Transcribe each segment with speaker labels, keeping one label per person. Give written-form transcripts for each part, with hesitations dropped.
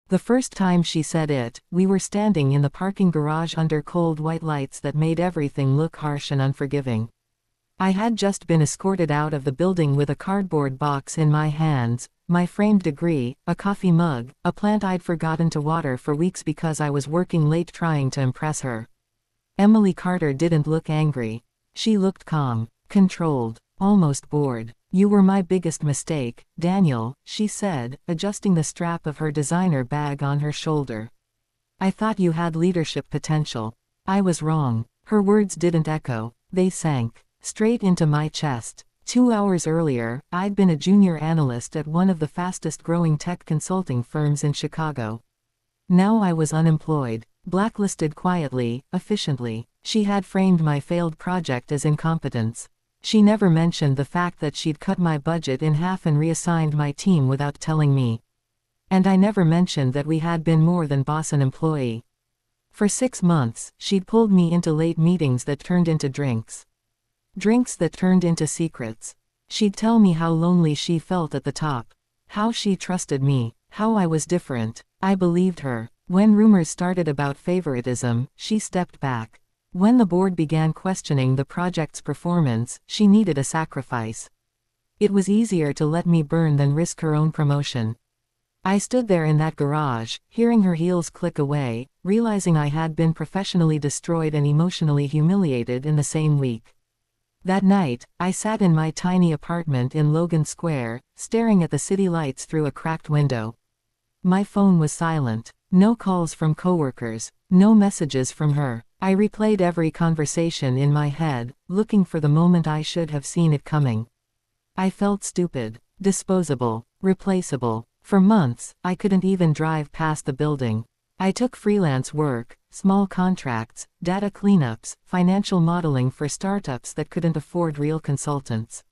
Speaker 1: The first time she said it, we were standing in the parking garage under cold white lights that made everything look harsh and unforgiving. I had just been escorted out of the building with a cardboard box in my hands, my framed degree, a coffee mug, a plant I'd forgotten to water for weeks because I was working late trying to impress her. Emily Carter didn't look angry. She looked calm, controlled, almost bored. "You were my biggest mistake, Daniel," she said, adjusting the strap of her designer bag on her shoulder. "I thought you had leadership potential. I was wrong." Her words didn't echo, they sank straight into my chest. 2 hours earlier, I'd been a junior analyst at one of the fastest-growing tech consulting firms in Chicago. Now I was unemployed, blacklisted quietly, efficiently. She had framed my failed project as incompetence. She never mentioned the fact that she'd cut my budget in half and reassigned my team without telling me. And I never mentioned that we had been more than boss and employee. For 6 months, she'd pulled me into late meetings that turned into drinks. Drinks that turned into secrets. She'd tell me how lonely she felt at the top. How she trusted me. How I was different. I believed her. When rumors started about favoritism, she stepped back. When the board began questioning the project's performance, she needed a sacrifice. It was easier to let me burn than risk her own promotion. I stood there in that garage, hearing her heels click away, realizing I had been professionally destroyed and emotionally humiliated in the same week. That night, I sat in my tiny apartment in Logan Square, staring at the city lights through a cracked window. My phone was silent. No calls from coworkers. No messages from her. I replayed every conversation in my head, looking for the moment I should have seen it coming. I felt stupid, disposable, replaceable. For months, I couldn't even drive past the building. I took freelance work, small contracts, data cleanups, financial modeling for startups that couldn't afford real consultants.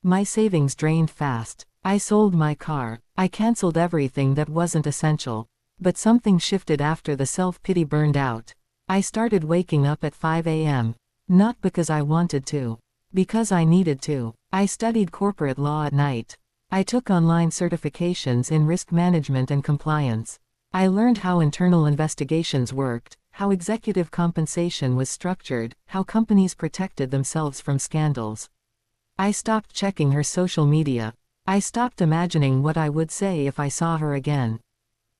Speaker 1: My savings drained fast. I sold my car. I canceled everything that wasn't essential. But something shifted after the self-pity burned out. I started waking up at 5 a.m. Not because I wanted to. Because I needed to. I studied corporate law at night. I took online certifications in risk management and compliance. I learned how internal investigations worked, how executive compensation was structured, how companies protected themselves from scandals. I stopped checking her social media. I stopped imagining what I would say if I saw her again.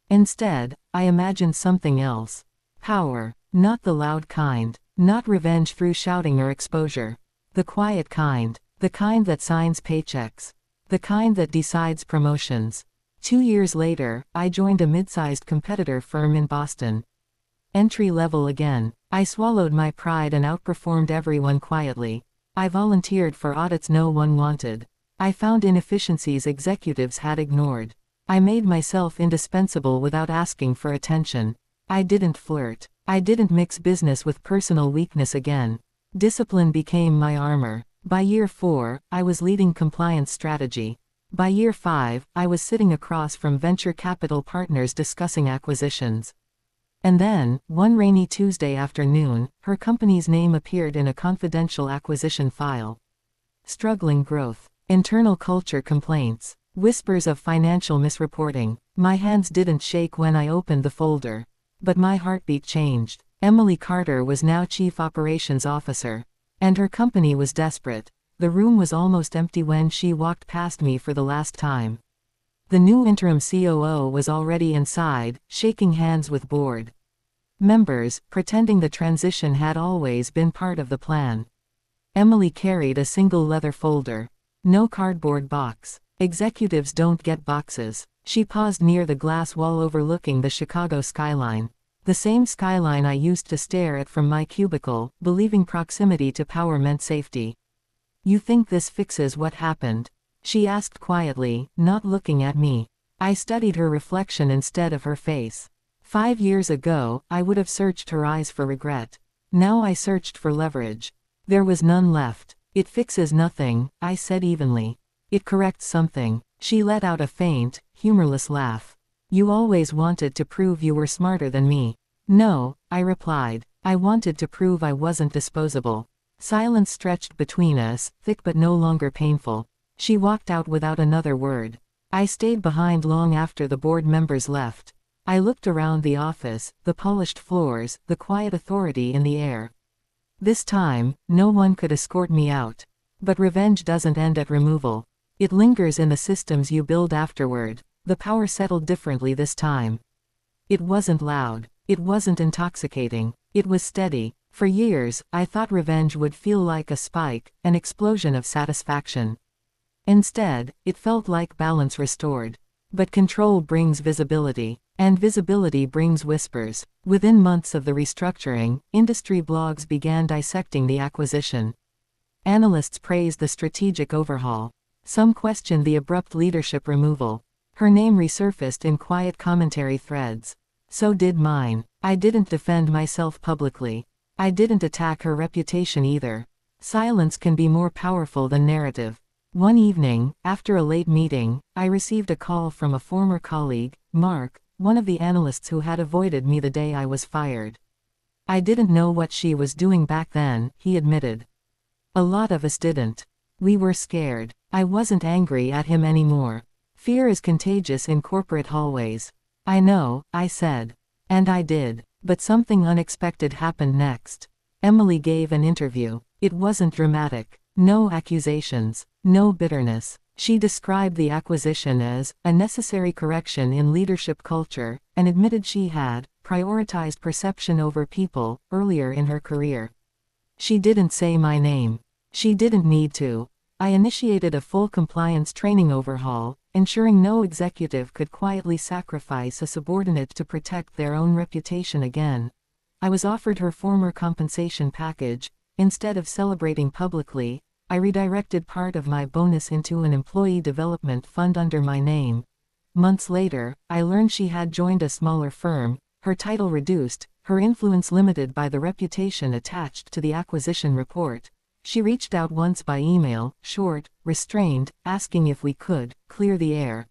Speaker 1: Instead, I imagined something else. Power. Not the loud kind. Not revenge through shouting or exposure. The quiet kind. The kind that signs paychecks. The kind that decides promotions. 2 years later, I joined a mid-sized competitor firm in Boston. Entry level again. I swallowed my pride and outperformed everyone quietly. I volunteered for audits no one wanted. I found inefficiencies executives had ignored. I made myself indispensable without asking for attention. I didn't flirt. I didn't mix business with personal weakness again. Discipline became my armor. By year 4, I was leading compliance strategy. By year 5, I was sitting across from venture capital partners discussing acquisitions. And then, one rainy Tuesday afternoon, her company's name appeared in a confidential acquisition file. Struggling growth. Internal culture complaints. Whispers of financial misreporting. My hands didn't shake when I opened the folder. But my heartbeat changed. Emily Carter was now Chief Operations Officer. And her company was desperate. The room was almost empty when she walked past me for the last time. The new interim COO was already inside, shaking hands with board members, pretending the transition had always been part of the plan. Emily carried a single leather folder. No cardboard box. Executives don't get boxes. She paused near the glass wall overlooking the Chicago skyline. The same skyline I used to stare at from my cubicle, believing proximity to power meant safety. "You think this fixes what happened?" she asked quietly, not looking at me. I studied her reflection instead of her face. 5 years ago, I would have searched her eyes for regret. Now I searched for leverage. There was none left. "It fixes nothing," I said evenly. "It corrects something." She let out a faint, humorless laugh. "You always wanted to prove you were smarter than me." "No," I replied. "I wanted to prove I wasn't disposable." Silence stretched between us, thick but no longer painful. She walked out without another word. I stayed behind long after the board members left. I looked around the office, the polished floors, the quiet authority in the air. This time, no one could escort me out. But revenge doesn't end at removal. It lingers in the systems you build afterward. The power settled differently this time. It wasn't loud. It wasn't intoxicating. It was steady. For years, I thought revenge would feel like a spike, an explosion of satisfaction. Instead, it felt like balance restored. But control brings visibility. And visibility brings whispers. Within months of the restructuring, industry blogs began dissecting the acquisition. Analysts praised the strategic overhaul. Some questioned the abrupt leadership removal. Her name resurfaced in quiet commentary threads. So did mine. I didn't defend myself publicly. I didn't attack her reputation either. Silence can be more powerful than narrative. One evening, after a late meeting, I received a call from a former colleague, Mark, one of the analysts who had avoided me the day I was fired. I didn't know what she was doing back then, he admitted. A lot of us didn't. We were scared. I wasn't angry at him anymore. Fear is contagious in corporate hallways. I know, I said. And I did. But something unexpected happened next. Emily gave an interview. It wasn't dramatic. No accusations. No bitterness. She described the acquisition as a necessary correction in leadership culture, and admitted she had prioritized perception over people earlier in her career. She didn't say my name. She didn't need to. I initiated a full compliance training overhaul, ensuring no executive could quietly sacrifice a subordinate to protect their own reputation again. I was offered her former compensation package. Instead of celebrating publicly, I redirected part of my bonus into an employee development fund under my name. Months later, I learned she had joined a smaller firm, her title reduced, her influence limited by the reputation attached to the acquisition report. She reached out once by email, short, restrained, asking if we could clear the air.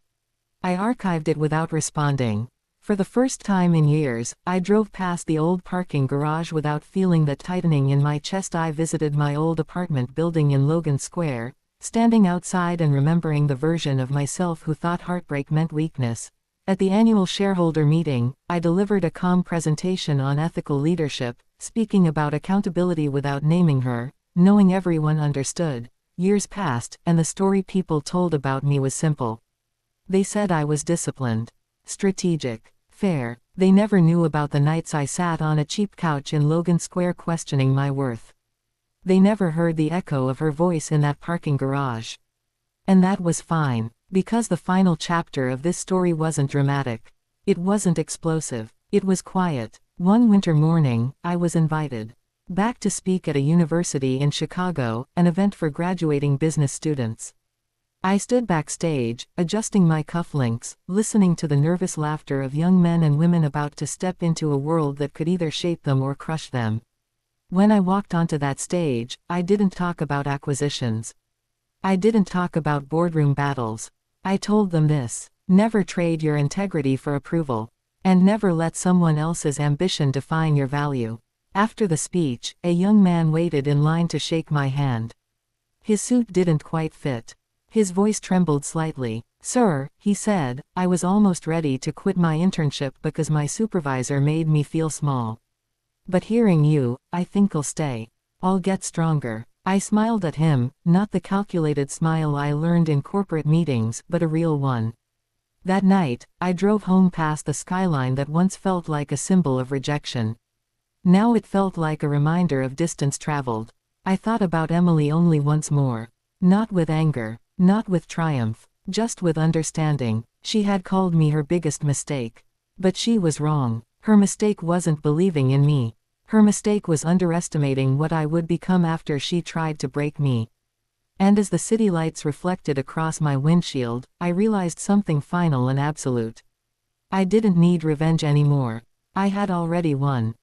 Speaker 1: I archived it without responding. For the first time in years, I drove past the old parking garage without feeling that tightening in my chest. I visited my old apartment building in Logan Square, standing outside and remembering the version of myself who thought heartbreak meant weakness. At the annual shareholder meeting, I delivered a calm presentation on ethical leadership, speaking about accountability without naming her, knowing everyone understood. Years passed, and the story people told about me was simple. They said I was disciplined, strategic, fair. They never knew about the nights I sat on a cheap couch in Logan Square questioning my worth. They never heard the echo of her voice in that parking garage. And that was fine, because the final chapter of this story wasn't dramatic. It wasn't explosive. It was quiet. One winter morning, I was invited back to speak at a university in Chicago, an event for graduating business students. I stood backstage, adjusting my cufflinks, listening to the nervous laughter of young men and women about to step into a world that could either shape them or crush them. When I walked onto that stage, I didn't talk about acquisitions. I didn't talk about boardroom battles. I told them this: never trade your integrity for approval. And never let someone else's ambition define your value. After the speech, a young man waited in line to shake my hand. His suit didn't quite fit. His voice trembled slightly. "Sir," he said, "I was almost ready to quit my internship because my supervisor made me feel small. But hearing you, I think I'll stay. I'll get stronger." I smiled at him, not the calculated smile I learned in corporate meetings, but a real one. That night, I drove home past the skyline that once felt like a symbol of rejection. Now it felt like a reminder of distance traveled. I thought about Emily only once more. Not with anger. Not with triumph, just with understanding. She had called me her biggest mistake. But she was wrong. Her mistake wasn't believing in me. Her mistake was underestimating what I would become after she tried to break me. And as the city lights reflected across my windshield, I realized something final and absolute. I didn't need revenge anymore. I had already won.